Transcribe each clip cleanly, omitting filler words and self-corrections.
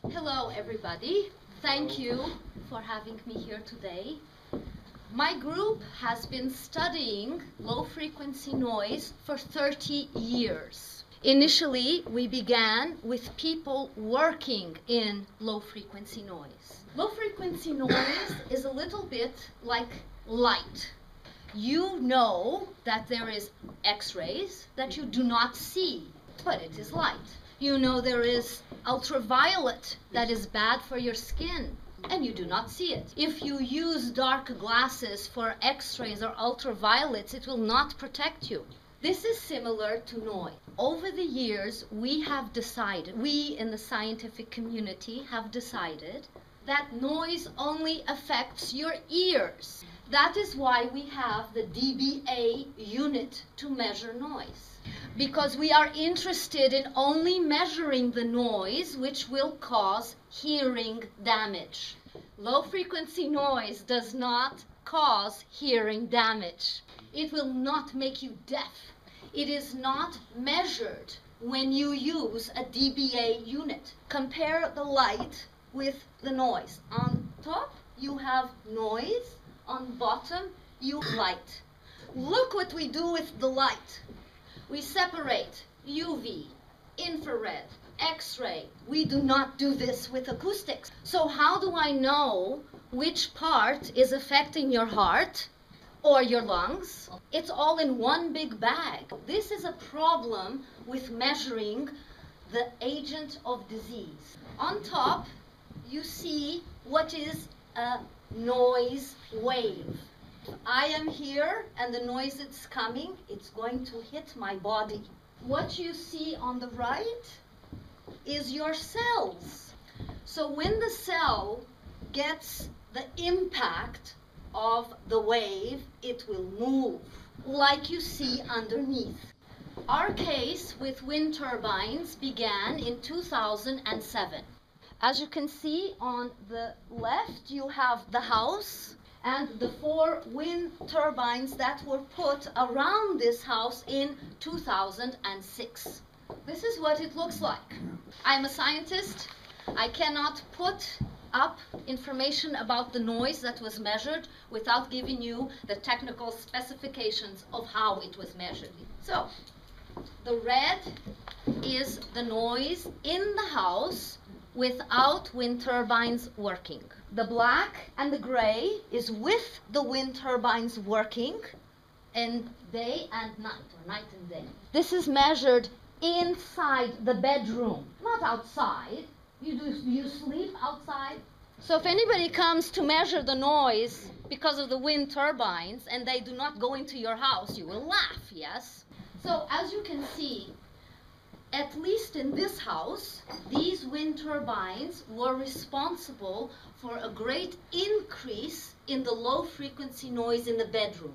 Hello, everybody. Thank you for having me here today. My group has been studying low-frequency noise for 30 years. Initially, we began with people working in low-frequency noise. Low-frequency noise is a little bit like light. You know that there is X-rays that you do not see, but it is light. You know there is ultraviolet that is bad for your skin, and you do not see it. If you use dark glasses for X-rays or ultraviolets, it will not protect you. This is similar to noise. Over the years, we in the scientific community have decided that noise only affects your ears. That is why we have the dBA unit to measure noise. Because we are interested in only measuring the noise which will cause hearing damage. Low-frequency noise does not cause hearing damage. It will not make you deaf. It is not measured when you use a dBA unit. Compare the light with the noise. On top, you have noise. On bottom, you have light. Look what we do with the light. We separate UV, infrared, X-ray. We do not do this with acoustics. So how do I know which part is affecting your heart or your lungs? It's all in one big bag. This is a problem with measuring the agent of disease. On top, you see what is a noise wave. I am here and the noise that's coming, it's going to hit my body. What you see on the right is your cells. So when the cell gets the impact of the wave, it will move, like you see underneath. Our case with wind turbines began in 2007. As you can see on the left, you have the house and the 4 wind turbines that were put around this house in 2006. This is what it looks like. I'm a scientist. I cannot put up information about the noise that was measured without giving you the technical specifications of how it was measured. So, the red is the noise in the house without wind turbines working. The black and the gray is with the wind turbines working in day and night, or night and day. This is measured inside the bedroom, not outside. You sleep outside. So if anybody comes to measure the noise because of the wind turbines and they do not go into your house, you will laugh, yes? So as you can see, at least in this house, these wind turbines were responsible for a great increase in the low-frequency noise in the bedroom.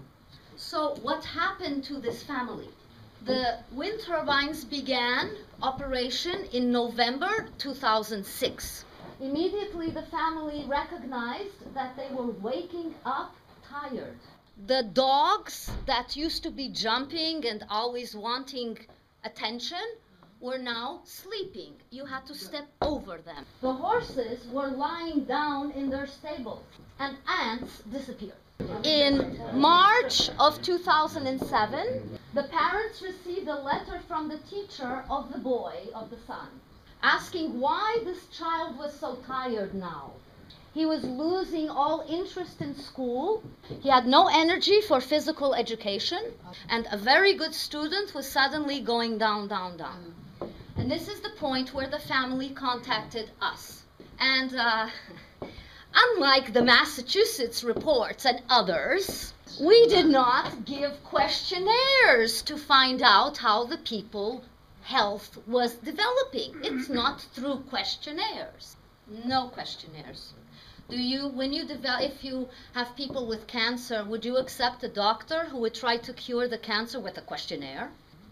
So what happened to this family? The wind turbines began operation in November 2006. Immediately, the family recognized that they were waking up tired. The dogs that used to be jumping and always wanting attention were now sleeping. You had to step over them. The horses were lying down in their stables, and ants disappeared. In March of 2007, the parents received a letter from the teacher of the boy, of the son, asking why this child was so tired now. He was losing all interest in school. He had no energy for physical education, and a very good student was suddenly going down, down, down. And this is the point where the family contacted us. And unlike the Massachusetts reports and others, we did not give questionnaires to find out how the people's health was developing. It's not through questionnaires. No questionnaires. If you have people with cancer, would you accept a doctor who would try to cure the cancer with a questionnaire?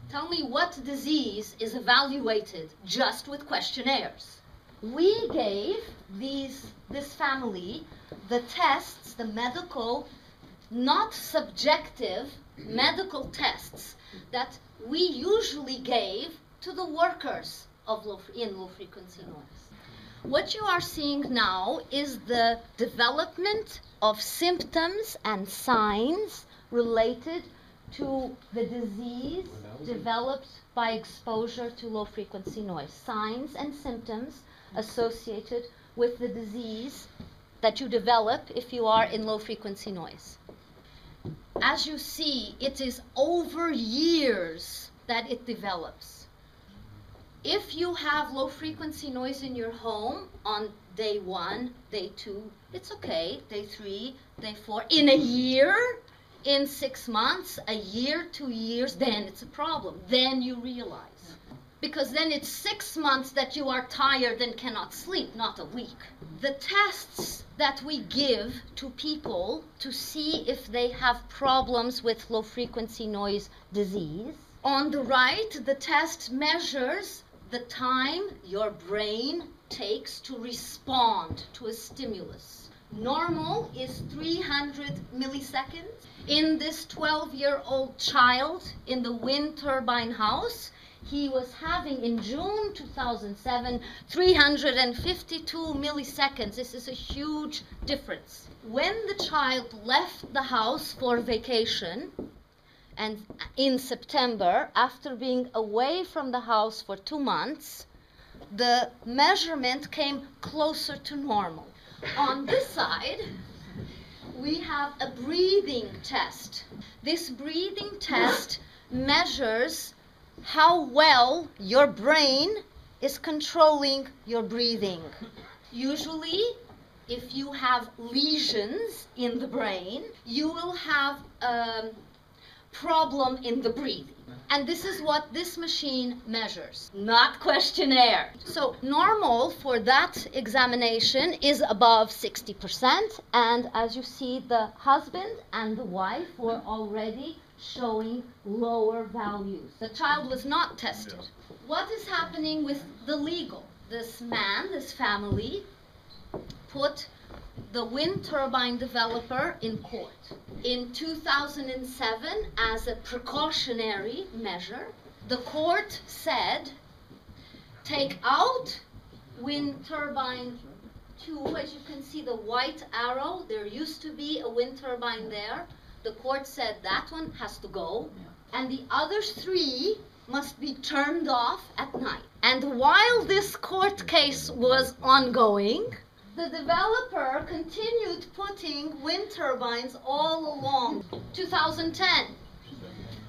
Tell me what disease is evaluated just with questionnaires. We gave this family the tests, the medical, not subjective medical tests that we usually gave to the workers in low-frequency noise. What you are seeing now is the development of symptoms and signs related to the disease developed by exposure to low-frequency noise. Signs and symptoms associated with the disease that you develop if you are in low-frequency noise. As you see, it is over years that it develops. If you have low-frequency noise in your home on day 1, day 2, it's okay, day 3, day 4, in a year, in 6 months, a year, 2 years, then it's a problem. Then you realize. Because then it's 6 months that you are tired and cannot sleep, not a week. The tests that we give to people to see if they have problems with low-frequency noise disease. On the right, the test measures the time your brain takes to respond to a stimulus. Normal is 300 milliseconds. In this 12-year-old child in the wind turbine house, he was having, in June 2007, 352 milliseconds. This is a huge difference. When the child left the house for vacation, and in September, after being away from the house for 2 months, the measurement came closer to normal. On this side, we have a breathing test. This breathing test measures how well your brain is controlling your breathing. Usually, if you have lesions in the brain, you will have a problem in the breathing. And this is what this machine measures, not questionnaire. So normal for that examination is above 60%, and as you see, the husband and the wife were already showing lower values. The child was not tested. What is happening with the legal? This man, this family, put the wind turbine developer in court. In 2007, as a precautionary measure, the court said, take out wind turbine 2. As you can see, the white arrow, there used to be a wind turbine there. The court said that one has to go, and the other 3 must be turned off at night. And while this court case was ongoing, the developer continued putting wind turbines all along. 2010,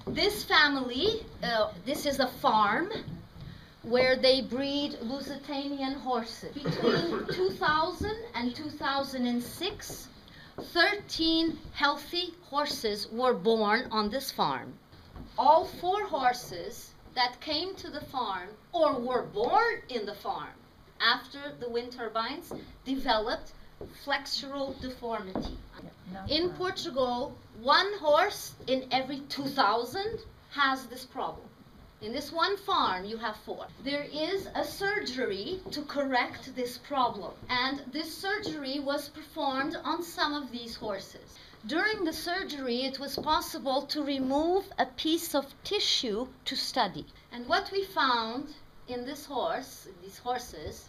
this family, this is a farm where they breed Lusitanian horses. Between 2000 and 2006, 13 healthy horses were born on this farm. All 4 horses that came to the farm or were born in the farm after the wind turbines developed flexural deformity. In Portugal, 1 horse in every 2,000 has this problem. In this one farm, you have 4. There is a surgery to correct this problem, and this surgery was performed on some of these horses. During the surgery, it was possible to remove a piece of tissue to study. And what we found in this horse, these horses,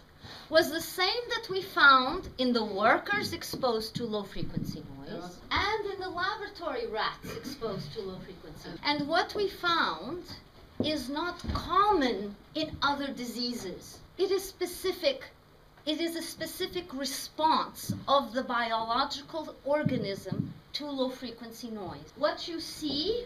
was the same that we found in the workers exposed to low-frequency noise and in the laboratory rats exposed to low-frequency. And what we found is not common in other diseases. It is specific. It is a specific response of the biological organism to low-frequency noise. What you see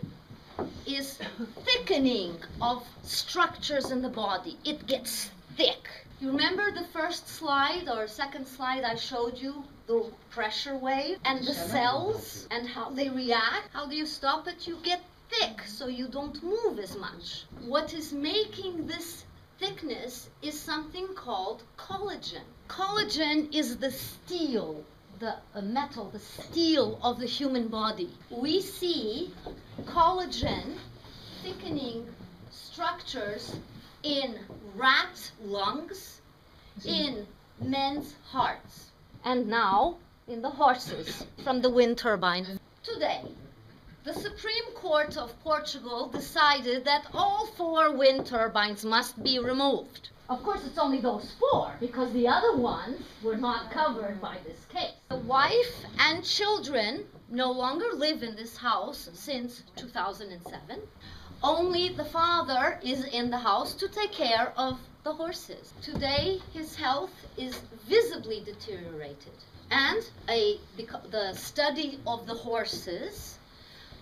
is thickening of structures in the body. It gets thick. You remember the first slide or second slide I showed you, the pressure wave and the cells and how they react? How do you stop it? You get thick so you don't move as much. What is making this thickness is something called collagen. Collagen is the steel, the metal, the steel of the human body. We see collagen thickening structures in rat lungs, in men's hearts, and now in the horses from the wind turbine. Today, the Supreme Court of Portugal decided that all 4 wind turbines must be removed. Of course, it's only those 4, because the other ones were not covered by this case. The wife and children no longer live in this house since 2007. Only the father is in the house to take care of the horses. Today, his health is visibly deteriorated. And the study of the horses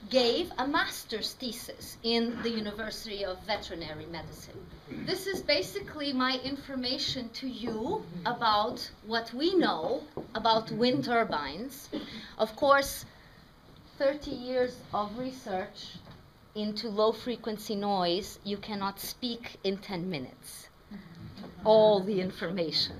gave a master's thesis in the University of Veterinary Medicine. This is basically my information to you about what we know about wind turbines. Of course, 30 years of research into low-frequency noise, you cannot speak in 10 minutes. All the information.